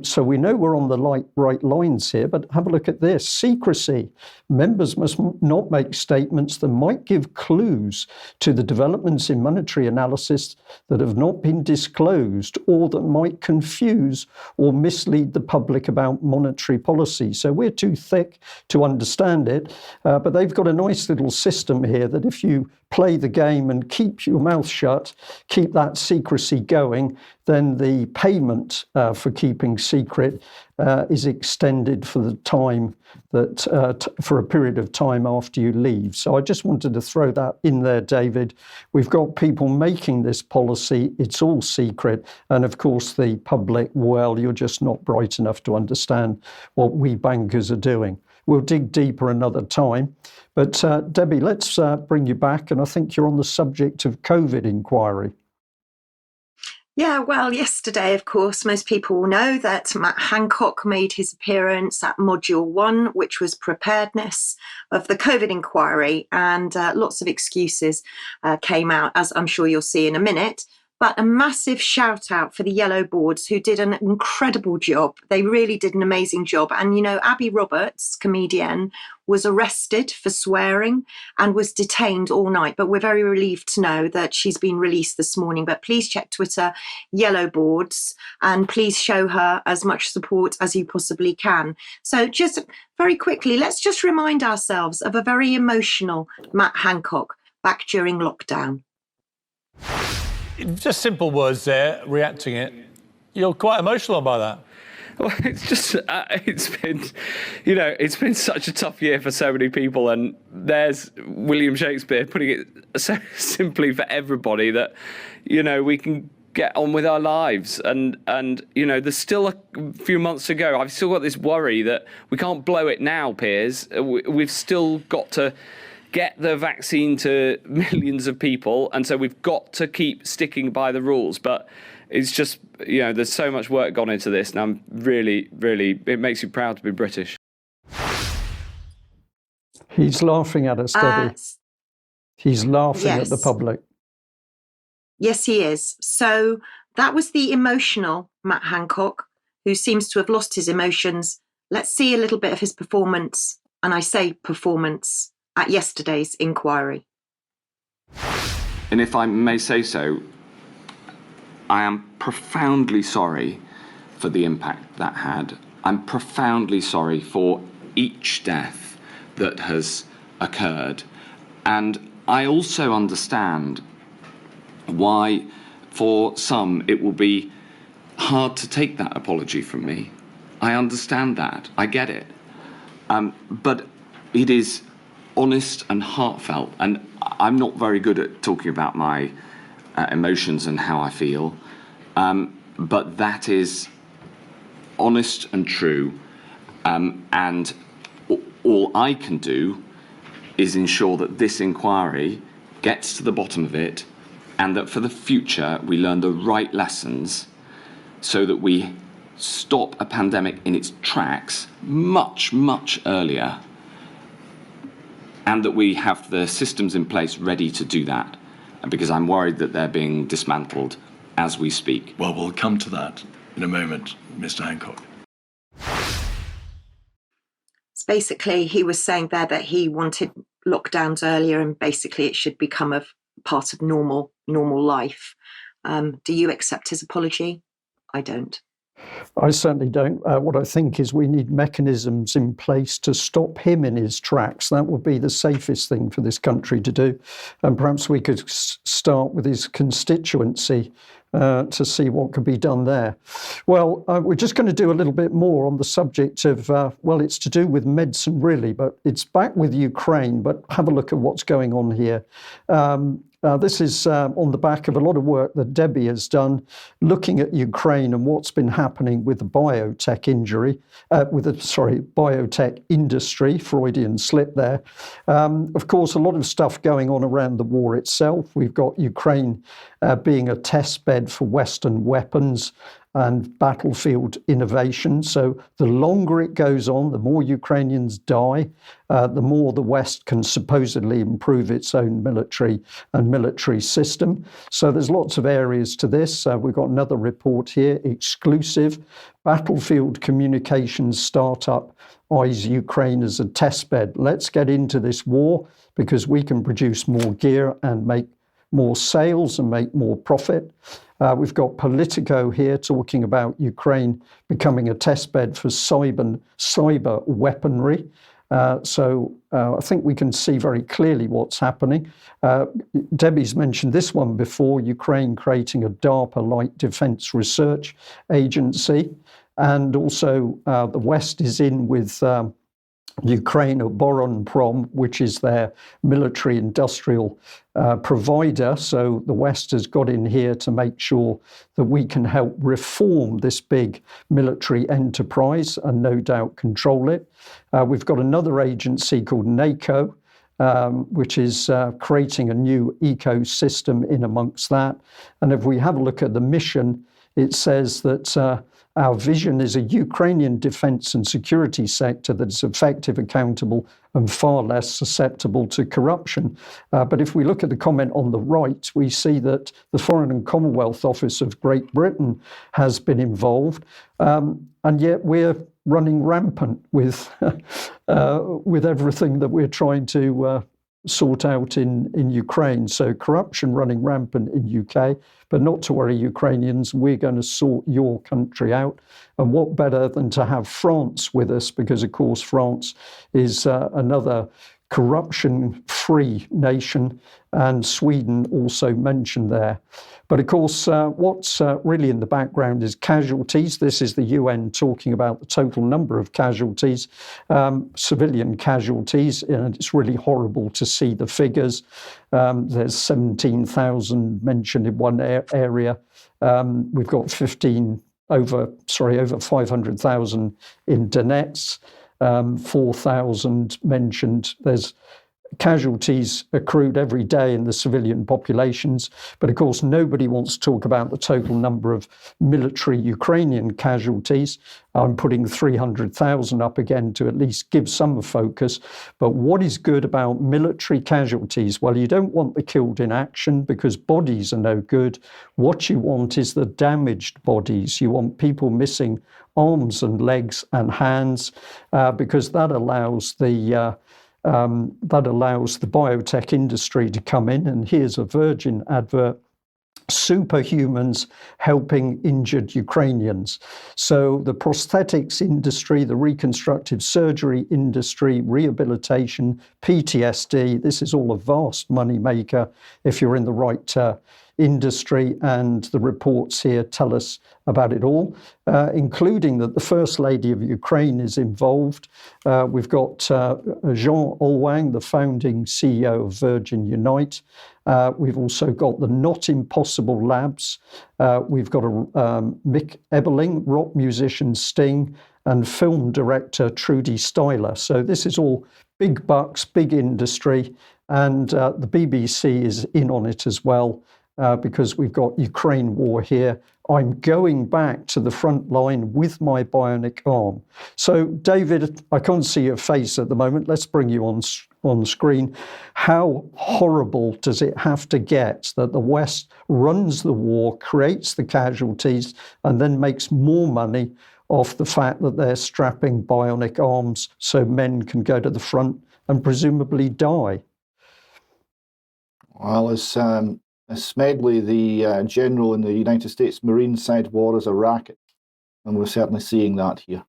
So we know we're on the right lines here, but have a look at this. Secrecy. Members must not make statements that might give clues to the developments in monetary analysis that have not been disclosed or that might confuse or mislead the public about monetary policy. So we're too thick to understand it, but they've got a nice little system here that if you you play the game and keep your mouth shut, keep that secrecy going, then the payment for keeping secret is extended for the time that for a period of time after you leave. So I just wanted to throw that in there, David. We've got people making this policy. It's all secret. And of course, the public, well, you're just not bright enough to understand what we bankers are doing. We'll dig deeper another time. But Debbie, let's bring you back. And I think you're on the subject of COVID inquiry. Yeah, well, yesterday, of course, most people will know that Matt Hancock made his appearance at Module 1, which was preparedness of the COVID inquiry, and lots of excuses came out, as I'm sure you'll see in a minute. But a massive shout out for the Yellow Boards, who did an incredible job. They really did an amazing job. And, you know, Abby Roberts, comedian, was arrested for swearing and was detained all night. But we're very relieved to know that she's been released this morning. But please check Twitter, Yellow Boards, and please show her as much support as you possibly can. So just very quickly, let's just remind ourselves of a very emotional Matt Hancock back during lockdown. Just simple words there, reacting it. You're quite emotional by that. Well, it's just, it's been such a tough year for so many people. And there's William Shakespeare putting it so simply for everybody that, we can get on with our lives. And there's still a few months to go. I've still got this worry that we can't blow it now, Piers. We've still got to get the vaccine to millions of people, and so we've got to keep sticking by the rules. But it's just, there's so much work gone into this, and I'm really, really, it makes you proud to be British. He's laughing at us, Debbie. He's laughing at the public. Yes, he is. So that was the emotional Matt Hancock, who seems to have lost his emotions. Let's see a little bit of his performance, and I say performance, at yesterday's inquiry. And if I may say so, I am profoundly sorry for the impact that had. I'm profoundly sorry for each death that has occurred. And I also understand why, for some, it will be hard to take that apology from me. I understand that. I get it. But it is honest and heartfelt, and I'm not very good at talking about my emotions and how I feel, but that is honest and true, and all I can do is ensure that this inquiry gets to the bottom of it, and that for the future we learn the right lessons so that we stop a pandemic in its tracks much, much earlier, and that we have the systems in place ready to do that, because I'm worried that they're being dismantled as we speak. Well, we'll come to that in a moment, Mr. Hancock. So basically, he was saying there that he wanted lockdowns earlier, and basically it should become a part of normal life. Do you accept his apology? I don't. I certainly don't. What I think is we need mechanisms in place to stop him in his tracks. That would be the safest thing for this country to do. And perhaps we could start with his constituency to see what could be done there. Well, we're just going to do a little bit more on the subject of, it's to do with medicine really, but it's back with Ukraine. But have a look at what's going on here. This is on the back of a lot of work that Debbie has done, looking at Ukraine and what's been happening with the biotech biotech industry, Freudian slip there. Of course, a lot of stuff going on around the war itself. We've got Ukraine being a test bed for Western weapons and battlefield innovation. So the longer it goes on, the more Ukrainians die, the more the West can supposedly improve its own military system. So there's lots of areas to this. We've got another report here, exclusive. Battlefield communications startup eyes Ukraine as a test bed. Let's get into this war because we can produce more gear and make more sales and make more profit. We've got Politico here talking about Ukraine becoming a test bed for cyber weaponry. So I think we can see very clearly what's happening. Debbie's mentioned this one before, Ukraine creating a DARPA-like defense research agency. And also the West is in with Ukraine or Boronprom, which is their military industrial provider. So the West has got in here to make sure that we can help reform this big military enterprise and no doubt control it. We've got another agency called NATO, which is creating a new ecosystem in amongst that. And if we have a look at the mission, it says that our vision is a Ukrainian defense and security sector that is effective, accountable, and far less susceptible to corruption. But if we look at the comment on the right, we see that the Foreign and Commonwealth Office of Great Britain has been involved, and yet we're running rampant with everything that we're trying to sort out in Ukraine. So corruption running rampant in UK, but not to worry, Ukrainians, we're going to sort your country out. And what better than to have France with us, because of course France is another corruption-free nation, and Sweden also mentioned there. But of course, what's really in the background is casualties. This is the UN talking about the total number of casualties, civilian casualties, and it's really horrible to see the figures. There's 17,000 mentioned in one area. We've got over 500,000 in Donetsk. 4,000 mentioned. There's casualties accrued every day in the civilian populations, but of course nobody wants to talk about the total number of military Ukrainian casualties. I'm putting 300,000 up again to at least give some focus. But what is good about military casualties? Well, you don't want the killed in action because bodies are no good. What you want is the damaged bodies. You want people missing arms and legs and hands, because that allows the biotech industry to come in. And here's a Virgin advert: superhumans helping injured Ukrainians. So the prosthetics industry, the reconstructive surgery industry, rehabilitation, PTSD, this is all a vast money maker if you're in the right industry, and the reports here tell us about it all, including that the First Lady of Ukraine is involved. We've got Jean Olwang, the founding CEO of Virgin Unite. We've also got the Not Impossible Labs. We've got Mick Eberling, rock musician Sting, and film director Trudy Styler. So this is all big bucks, big industry, and the BBC is in on it as well. Because we've got Ukraine war here. I'm going back to the front line with my bionic arm. So, David, I can't see your face at the moment. Let's bring you on screen. How horrible does it have to get that the West runs the war, creates the casualties, and then makes more money off the fact that they're strapping bionic arms so men can go to the front and presumably die? Well, as Smedley, the general in the United States Marines, said, war is a racket. And we're certainly seeing that here.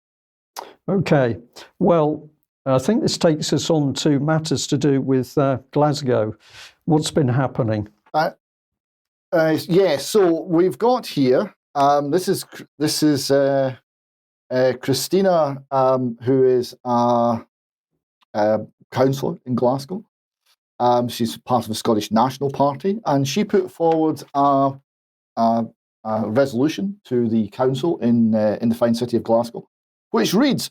Okay. Well, I think this takes us on to matters to do with Glasgow. What's been happening? So we've got here, this is Christina, who is a councillor in Glasgow. She's part of the Scottish National Party, and she put forward a resolution to the council in the fine city of Glasgow, which reads,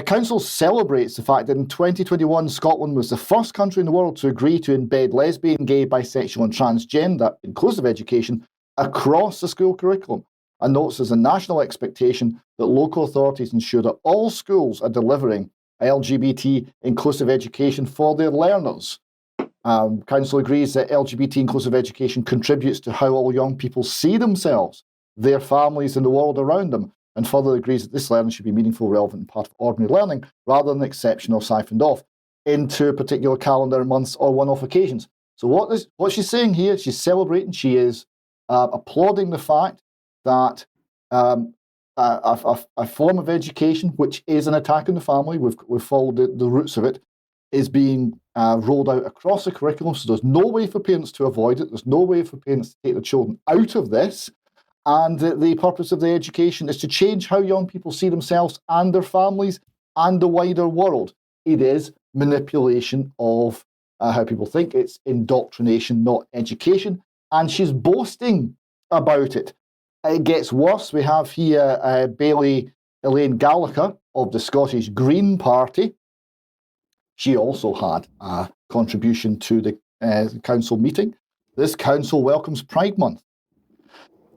Council celebrates the fact that in 2021, Scotland was the first country in the world to agree to embed lesbian, gay, bisexual and transgender inclusive education across the school curriculum, and notes there's a national expectation that local authorities ensure that all schools are delivering LGBT inclusive education for their learners. Council agrees that LGBT inclusive education contributes to how all young people see themselves, their families and the world around them, and further agrees that this learning should be meaningful, relevant and part of ordinary learning rather than exceptional, siphoned off into a particular calendar months or one-off occasions. So what she's saying here, she's celebrating, she is applauding the fact that a form of education which is an attack on the family. We've followed the roots of it, is being rolled out across the curriculum. So there's no way for parents to avoid it. There's no way for parents to take their children out of this. And the purpose of the education is to change how young people see themselves and their families and the wider world. It is manipulation of how people think. It's indoctrination, not education. And she's boasting about it. It gets worse. We have here Bailey Elaine Gallagher of the Scottish Green Party. She also had a contribution to the council meeting. This council welcomes Pride Month.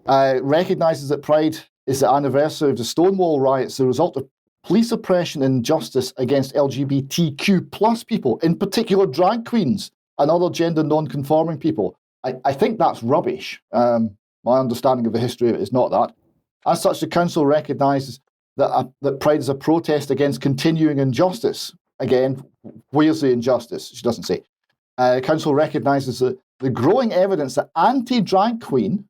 Recognises that Pride is the anniversary of the Stonewall riots, the result of police oppression and injustice against LGBTQ plus people, in particular drag queens and other gender non-conforming people. I think that's rubbish. My understanding of the history of it is not that. As such, the council recognises that Pride is a protest against continuing injustice. Again, where's the injustice? She doesn't say. The council recognises that the growing evidence that anti-drag queen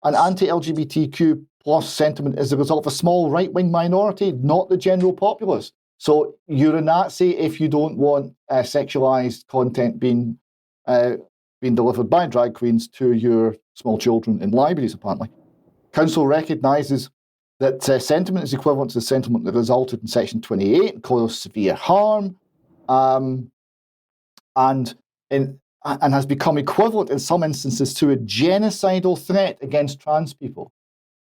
and anti-LGBTQ plus sentiment is the result of a small right-wing minority, not the general populace. So you're a Nazi if you don't want sexualised content being delivered by drag queens to your small children in libraries, apparently. Council recognises that sentiment is equivalent to the sentiment that resulted in Section 28 and caused severe harm, and has become equivalent in some instances to a genocidal threat against trans people.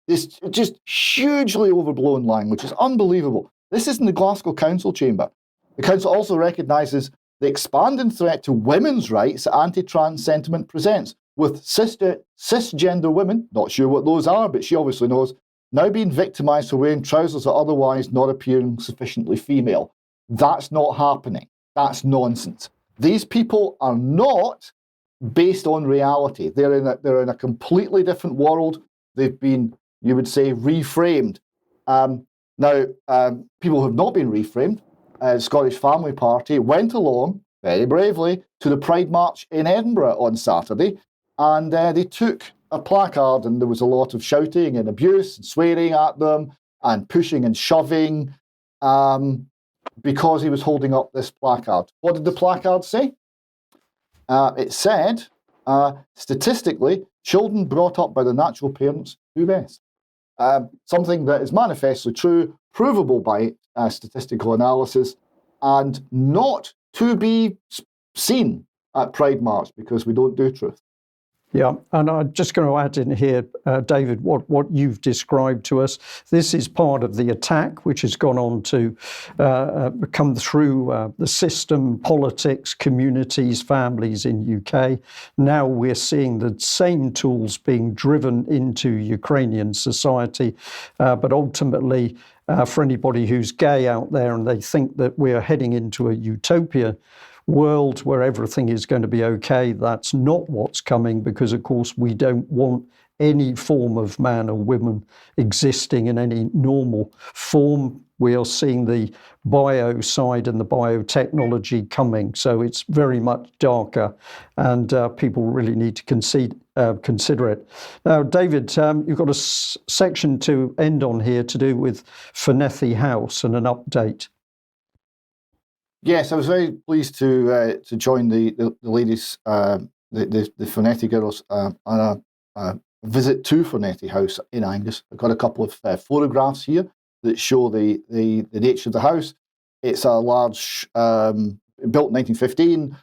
This just hugely overblown language. It's unbelievable. This is in the Glasgow Council chamber. The council also recognises the expanding threat to women's rights that anti-trans sentiment presents, with cisgender women, not sure what those are, but she obviously knows, now being victimised for wearing trousers or otherwise not appearing sufficiently female. That's not happening. That's nonsense. These people are not based on reality. They're in a completely different world. They've been, you would say, reframed. Now, people who have not been reframed. Scottish Family Party went along very bravely to the Pride March in Edinburgh on Saturday, and they took a placard, and there was a lot of shouting and abuse and swearing at them and pushing and shoving because he was holding up this placard. What did the placard say? It said, statistically, children brought up by their natural parents do best. Something that is manifestly true, provable by statistical analysis, and not to be seen at Pride March because we don't do truth. Yeah, and I'm just going to add in here, David, what you've described to us. This is part of the attack which has gone on to come through the system, politics, communities, families in UK. Now we're seeing the same tools being driven into Ukrainian society, but ultimately, for anybody who's gay out there and they think that we're heading into a utopia world where everything is going to be okay, that's not what's coming, because of course we don't want any form of man or woman existing in any normal form. We are seeing the bio side and the biotechnology coming, so it's very much darker, and people really need to consider it. Now, David, you've got a section to end on here to do with Phonethi House and an update. Yes, I was very pleased to join the ladies, the Phonethi girls, on a visit to Phonethi House in Angus. I've got a couple of photographs here that show the nature of the house. It's a large, built in 1915,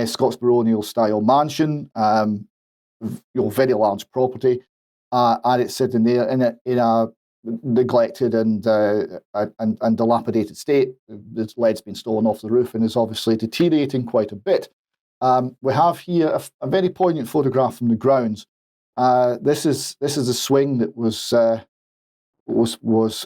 Scots baronial style mansion, very large property, and it's sitting there in a neglected and dilapidated state. The lead's been stolen off the roof and is obviously deteriorating quite a bit. We have here a very poignant photograph from the grounds. This is a swing that was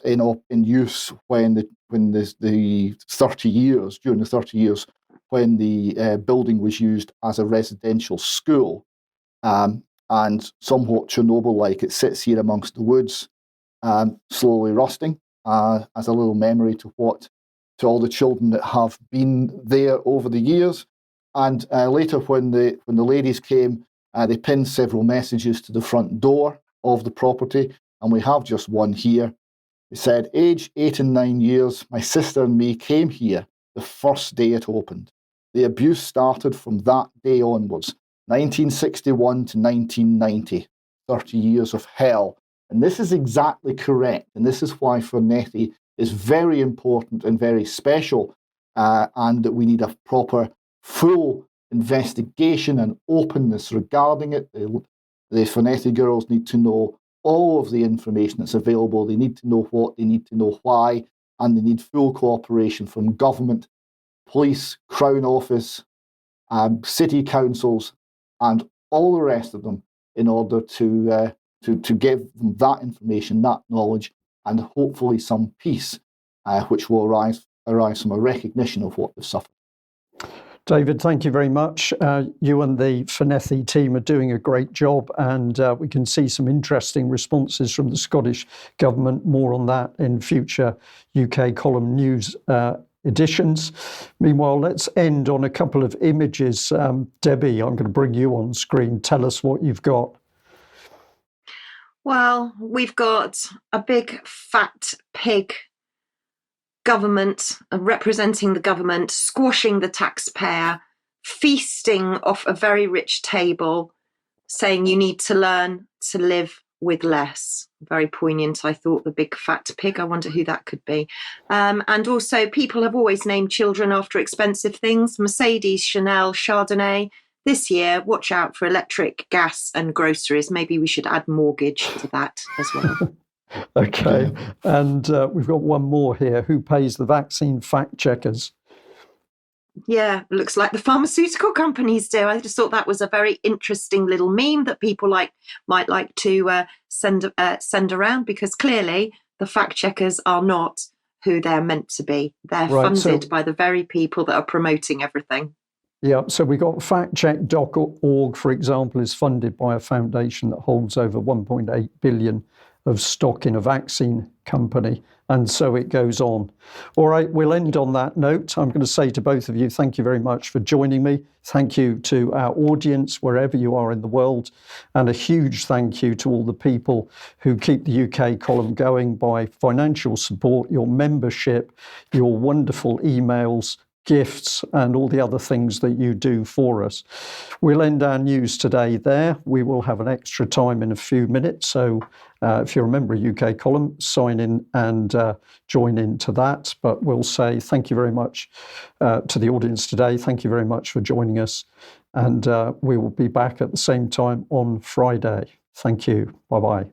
in use during the 30 years when the building was used as a residential school, and somewhat Chernobyl-like. It sits here amongst the woods, slowly rusting, as a little memory to all the children that have been there over the years. And later, when the ladies came, they pinned several messages to the front door of the property, and we have just one here. He said, age 8 and 9 years, my sister and me came here the first day it opened. The abuse started from that day onwards, 1961 to 1990, 30 years of hell. And this is exactly correct. And this is why Fernetti is very important and very special, and that we need a proper, full investigation and openness regarding it. The Fernetti girls need to know all of the information that's available. They need to know what, they need to know why, and they need full cooperation from government, police, Crown Office, city councils, and all the rest of them in order to give them that information, that knowledge, and hopefully some peace, which will arise from a recognition of what they've suffered. David, thank you very much. You and the Fernetti team are doing a great job, and we can see some interesting responses from the Scottish Government. More on that in future UK Column News editions. Meanwhile, let's end on a couple of images. Debbie, I'm going to bring you on screen. Tell us what you've got. Well, we've got a big fat pig government representing the government, squashing the taxpayer, feasting off a very rich table, saying you need to learn to live with less. Very poignant, I thought, the big fat pig. I wonder who that could be. And also, people have always named children after expensive things. Mercedes, Chanel, Chardonnay. This year, watch out for electric, gas and groceries. Maybe we should add mortgage to that as well. Okay. And we've got one more here. Who pays the vaccine fact checkers? Yeah, looks like the pharmaceutical companies do. I just thought that was a very interesting little meme that people might like to send around, because clearly the fact checkers are not who they're meant to be. They're funded by the very people that are promoting everything. Yeah, so we got factcheck.org, for example, is funded by a foundation that holds over 1.8 billion of stock in a vaccine company, and so it goes on. All right, we'll end on that note. I'm going to say to both of you, thank you very much for joining me. Thank you to our audience, wherever you are in the world, and a huge thank you to all the people who keep the UK column going by financial support, your membership, your wonderful emails, gifts, and all the other things that you do for us. We'll end our news today there. We will have an extra time in a few minutes, so if you're a member of UK Column, sign in and join into that. But we'll say thank you very much to the audience today. Thank you very much for joining us, and we will be back at the same time on Friday. Thank you. Bye-bye.